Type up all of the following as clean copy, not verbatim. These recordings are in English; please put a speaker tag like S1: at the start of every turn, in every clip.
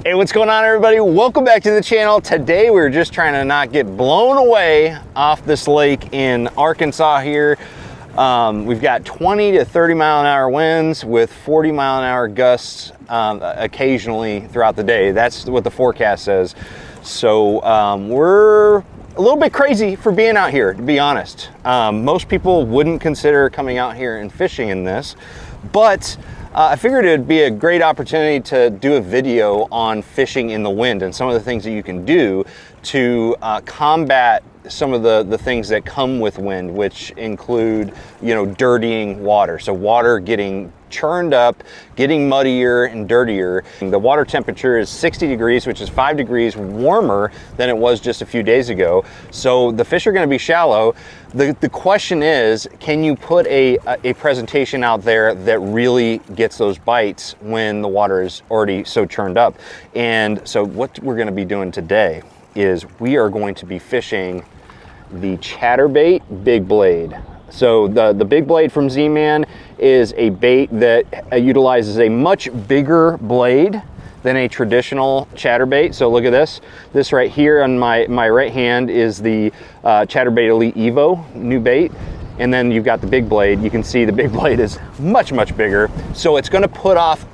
S1: Hey, what's going on, everybody? Welcome back to the channel. Today we're just trying to not get blown away off this lake in Arkansas here. We've got 20 to 30 mile an hour winds with 40 mile an hour gusts occasionally throughout the day. That's what the forecast says. So we're a little bit crazy for being out here, to be honest. Most people wouldn't consider coming out here and fishing in this, but I figured it'd be a great opportunity to do a video on fishing in the wind and some of the things that you can do to combat some of the things that come with wind, which include, dirtying water. So water getting churned up, getting muddier and dirtier. The water temperature is 60 degrees, which is 5 degrees warmer than it was just a few days ago. So the fish are going to be shallow. The question is, can you put a presentation out there that really gets those bites when the water is already so churned up? And so what we're going to be doing today is we are going to be fishing the Chatterbait Big Blade. So the Big Blade from Z-Man is a bait that utilizes a much bigger blade than a traditional chatterbait. So look at this. This right here on my right hand is the Chatterbait Elite Evo new bait. And then you've got the Big Blade. You can see the Big Blade is much, much bigger. So it's gonna put off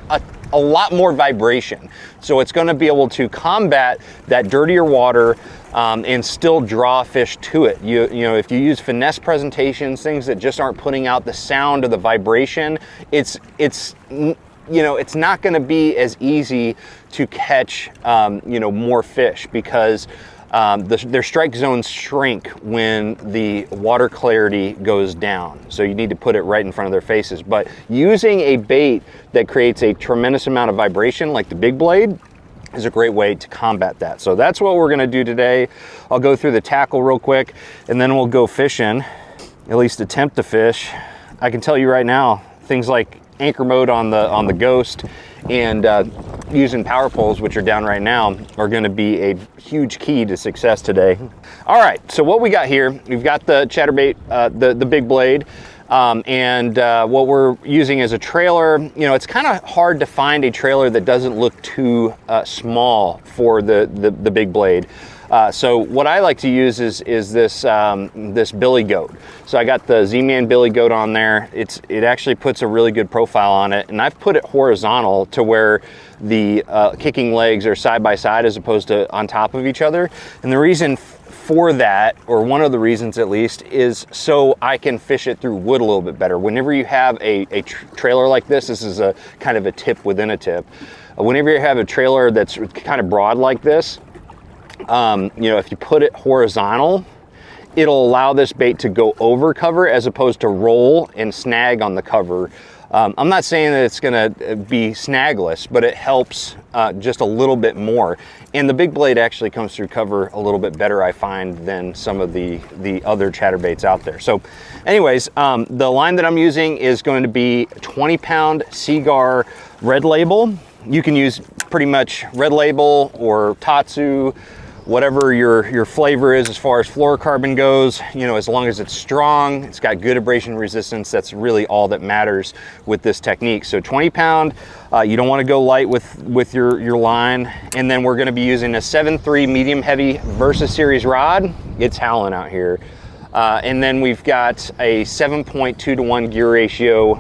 S1: a lot more vibration. So it's gonna be able to combat that dirtier water and still draw fish to it. You know, if you use finesse presentations, things that just aren't putting out the sound of the vibration, it's not going to be as easy to catch, more fish, because their strike zones shrink when the water clarity goes down. So you need to put it right in front of their faces. But using a bait that creates a tremendous amount of vibration, like the Big Blade, is a great way to combat that. So that's what we're gonna do today. I'll go through the tackle real quick, and then we'll go fishing, at least attempt to fish. I can tell you right now, things like anchor mode on the Ghost and using power poles, which are down right now, are gonna be a huge key to success today. All right, so what we got here, we've got the Chatterbait, the Big Blade, and what we're using is a trailer. It's kind of hard to find a trailer that doesn't look too small for the Big Blade. So what I like to use is this this Billy Goat. So I got the Z-Man Billy Goat on there. It actually puts a really good profile on it, and I've put it horizontal to where the kicking legs are side by side as opposed to on top of each other. And the reason for that, or one of the reasons at least, is so I can fish it through wood a little bit better. Whenever you have a trailer like this is a kind of a tip within a tip. Whenever you have a trailer that's kind of broad like this, if you put it horizontal, it'll allow this bait to go over cover as opposed to roll and snag on the cover. I'm not saying that it's gonna be snagless, but it helps just a little bit more. And the Big Blade actually comes through cover a little bit better, I find, than some of the other chatterbaits out there. So anyways, the line that I'm using is going to be 20-pound Seagar Red Label. You can use pretty much Red Label or Tatsu, whatever your flavor is as far as fluorocarbon goes. As long as it's strong, it's got good abrasion resistance, that's really all that matters with this technique. So 20-pound, you don't want to go light with your line. And then we're going to be using a 7.3 medium heavy Versa Series rod. It's howling out here. And then we've got a 7.2 to 1 gear ratio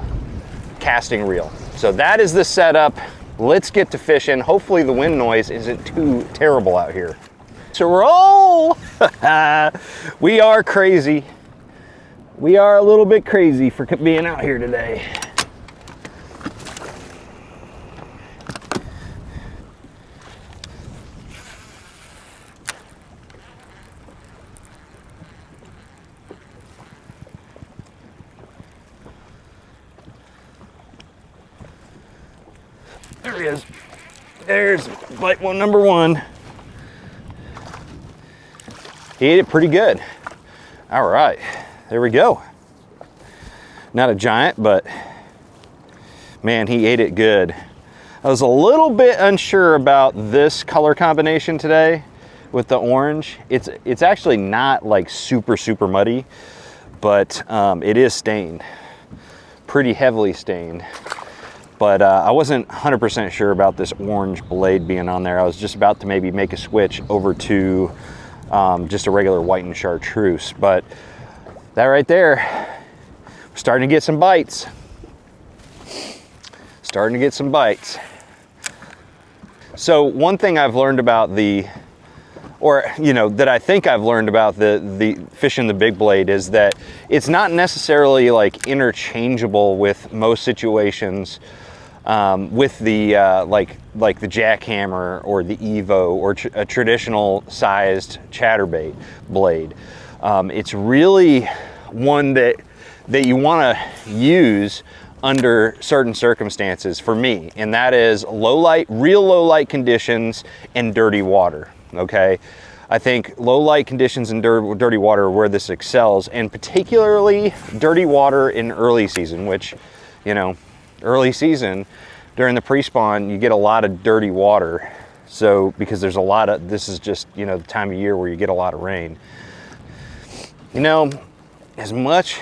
S1: casting reel. So that is the setup. Let's get to fishing. Hopefully the wind noise isn't too terrible out here. To roll. We are crazy. We are a little bit crazy for being out here today. There he is. There's bite one, number one. He ate it pretty good. All right, there we go. Not a giant, but man, he ate it good. I was a little bit unsure about this color combination today with the orange. It's actually not like super muddy, but it is stained, pretty heavily stained. But I wasn't 100% sure about this orange blade being on there. I was just about to maybe make a switch over to just a regular white and chartreuse. But that right there, we're starting to get some bites. Starting to get some bites. So one thing I've learned about that I think I've learned about the fishing the big blade is that it's not necessarily like interchangeable with most situations with the like the jackhammer or the Evo or a traditional sized chatterbait blade. It's really one that you want to use under certain circumstances for me, and that is real low light conditions and dirty water. Okay, I think low light conditions and dirty water are where this excels, and particularly dirty water in early season, which, early season during the pre-spawn, you get a lot of dirty water. So because this is just, the time of year where you get a lot of rain. As much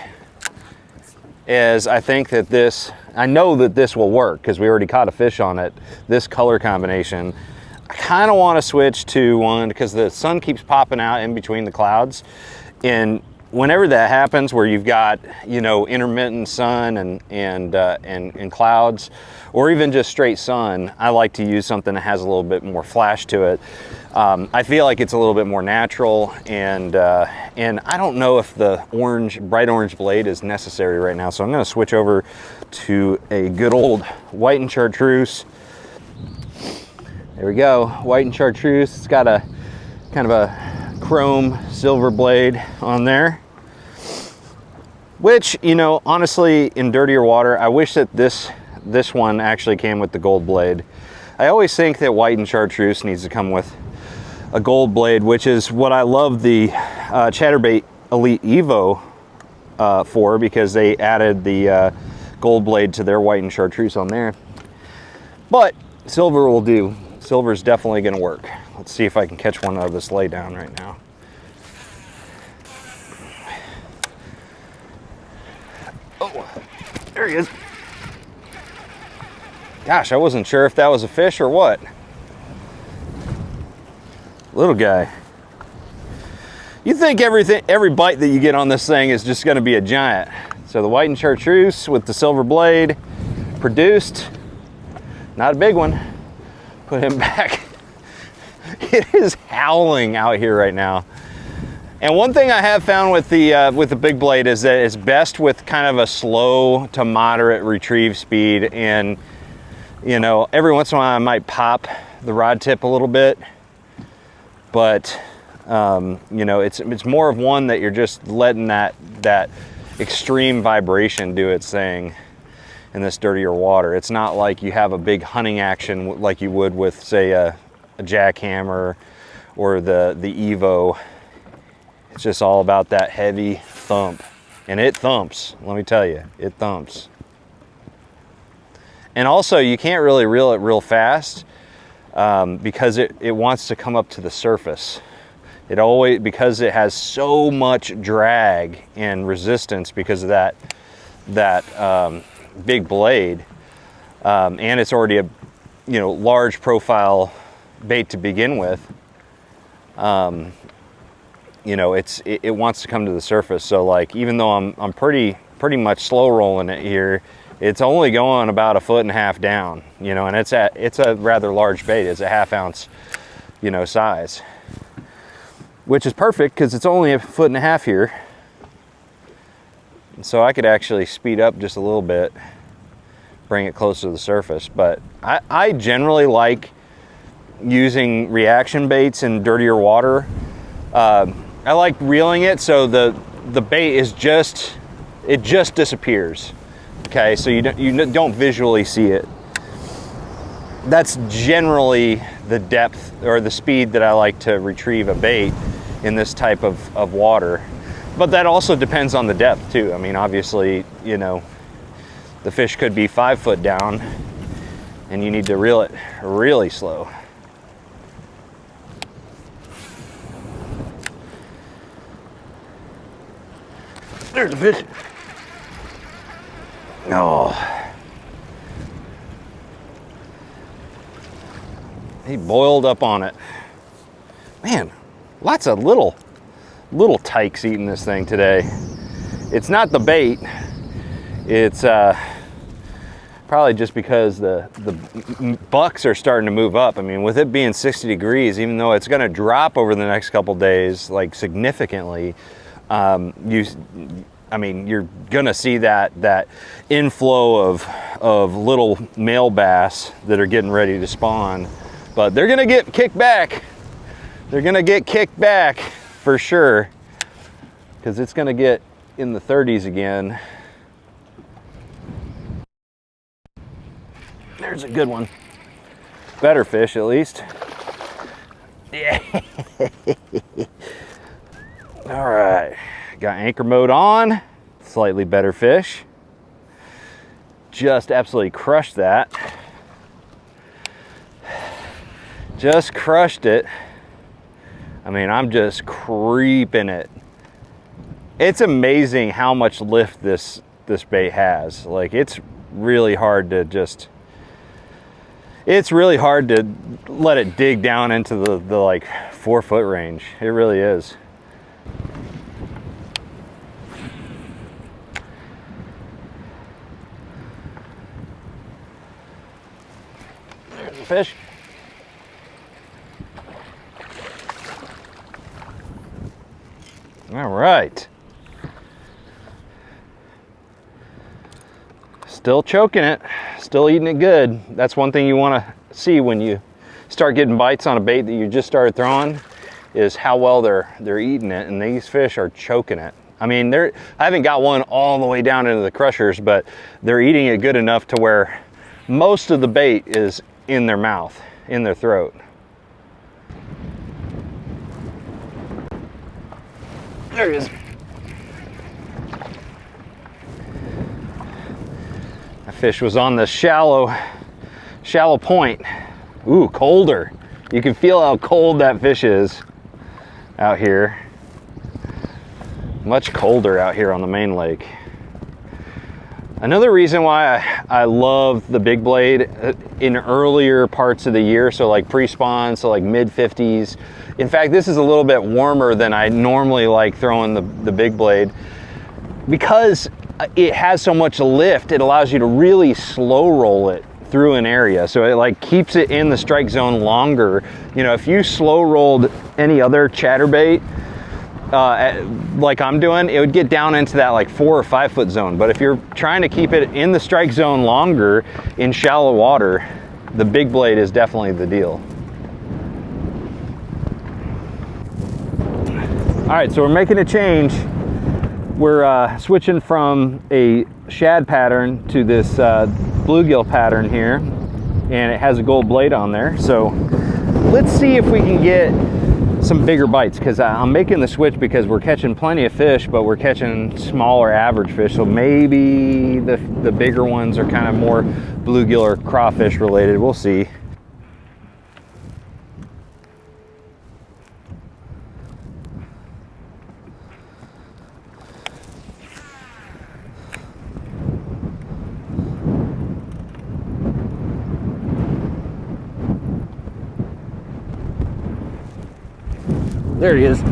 S1: as I think that I know that this will work because we already caught a fish on it, this color combination, I kind of want to switch to one because the sun keeps popping out in between the clouds. And whenever that happens, where you've got, intermittent sun and clouds, or even just straight sun, I like to use something that has a little bit more flash to it. I feel like it's a little bit more natural, and I don't know if the bright orange blade is necessary right now, so I'm going to switch over to a good old white and chartreuse. There we go, white and chartreuse. It's got a kind of a chrome silver blade on there, which, honestly, in dirtier water, I wish that this one actually came with the gold blade. I always think that white and chartreuse needs to come with a gold blade, which is what I love the Chatterbait Elite Evo for, because they added the gold blade to their white and chartreuse on there. But silver will do. Silver is definitely going to work. Let's see if I can catch one out of this lay down right now. Oh, there he is. Gosh, I wasn't sure if that was a fish or what. Little guy. You think every bite that you get on this thing is just going to be a giant. So the white and chartreuse with the silver blade produced. Not a big one. Put him back. It is howling out here right now. And one thing I have found with the big blade is that it's best with kind of a slow to moderate retrieve speed. And every once in a while I might pop the rod tip a little bit, but it's more of one that you're just letting that extreme vibration do its thing in this dirtier water. It's not like you have a big hunting action like you would with, say, a jackhammer or the Evo. It's just all about that heavy thump, and it thumps. Let me tell you, it thumps. And also, you can't really reel it real fast because it wants to come up to the surface. Because it has so much drag and resistance because of that big blade, and it's already a large profile bait to begin with. It wants to come to the surface. So like, even though I'm pretty much slow rolling it here, it's only going about 1.5 feet down, and it's a rather large bait. It's a 1/2 ounce, size, which is perfect because it's only 1.5 feet here. So I could actually speed up just a little bit, bring it close to the surface. But I generally like using reaction baits in dirtier water. I like reeling it so the bait is just disappears. Okay, so you don't visually see it. That's generally the depth or the speed that I like to retrieve a bait in this type of water. But that also depends on the depth too. I mean, obviously, the fish could be 5 foot down and you need to reel it really slow. There's a fish. Oh. He boiled up on it. Man, lots of little tykes eating this thing today. It's not the bait. It's probably just because the bucks are starting to move up. I mean, with it being 60 degrees, even though it's gonna drop over the next couple days, like significantly, I mean, you're gonna see that inflow of little male bass that are getting ready to spawn. But they're gonna get kicked back. They're gonna get kicked back for sure, because it's gonna get in the 30s again. There's a good one. Better fish, at least. Yeah. All right, got anchor mode on. Slightly better fish. Just absolutely crushed that. Just crushed it. I mean, I'm just creeping it. It's amazing how much lift this bait has. Like, it's really hard to just, it's really hard to let it dig down into the like 4 foot range. It really is. There's the fish. All right. Still choking it, still eating it good. That's one thing you want to see when you start getting bites on a bait that you just started throwing, is how well they're eating it, and these fish are choking it. I mean, I haven't got one all the way down into the crushers, but they're eating it good enough to where most of the bait is in their mouth, in their throat. There he is. That fish was on the shallow point. Ooh, colder. You can feel how cold that fish is out here. Much colder out here on the main lake. Another reason why I love the big blade in earlier parts of the year, so like pre-spawn, so like mid 50s. In fact, this is a little bit warmer than I normally like throwing the big blade. Because it has so much lift, it allows you to really slow roll it through an area. So it like keeps it in the strike zone longer. You know, if you slow rolled any other chatterbait, like I'm doing, it would get down into that like 4 or 5 foot zone. But if you're trying to keep it in the strike zone longer in shallow water, the big blade is definitely the deal. All right, so we're making a change. We're switching from a shad pattern to this bluegill pattern here, and it has a gold blade on there. So let's see if we can get some bigger bites, because I'm making the switch because we're catching plenty of fish, but we're catching smaller average fish. So maybe the bigger ones are kind of more bluegill or crawfish related. We'll see. There he is.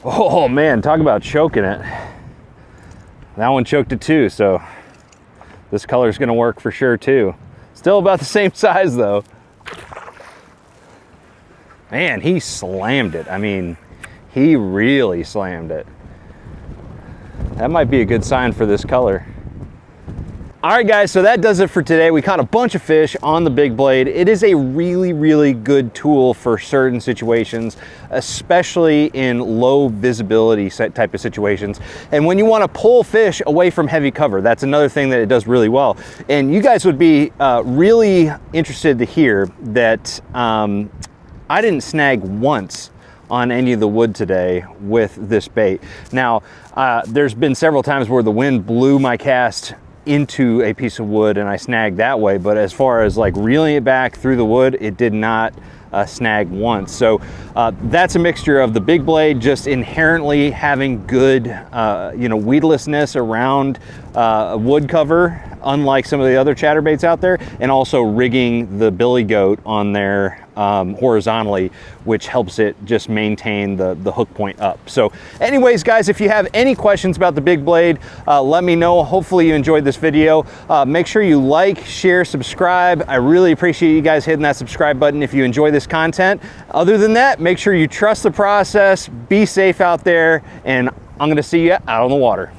S1: Oh man, talk about choking it. That one choked it too, so this color is gonna work for sure too. Still about the same size though. Man, he slammed it. I mean, he really slammed it. That might be a good sign for this color. All right guys, so that does it for today. We caught a bunch of fish on the big blade. It is a really, really good tool for certain situations, especially in low visibility type of situations. And when you want to pull fish away from heavy cover, that's another thing that it does really well. And you guys would be really interested to hear that I didn't snag once on any of the wood today with this bait. Now, there's been several times where the wind blew my cast into a piece of wood and I snagged that way, but as far as like reeling it back through the wood, it did not snag once. So that's a mixture of the big blade just inherently having good you know, weedlessness around wood cover, unlike some of the other chatterbaits out there, and also rigging the billy goat on there horizontally, which helps it just maintain the hook point up. So anyways, guys, if you have any questions about the big blade, let me know. Hopefully you enjoyed this video. Make sure you like, share, subscribe. I really appreciate you guys hitting that subscribe button if you enjoy this content. Other than that, make sure you trust the process, be safe out there, and I'm gonna see you out on the water.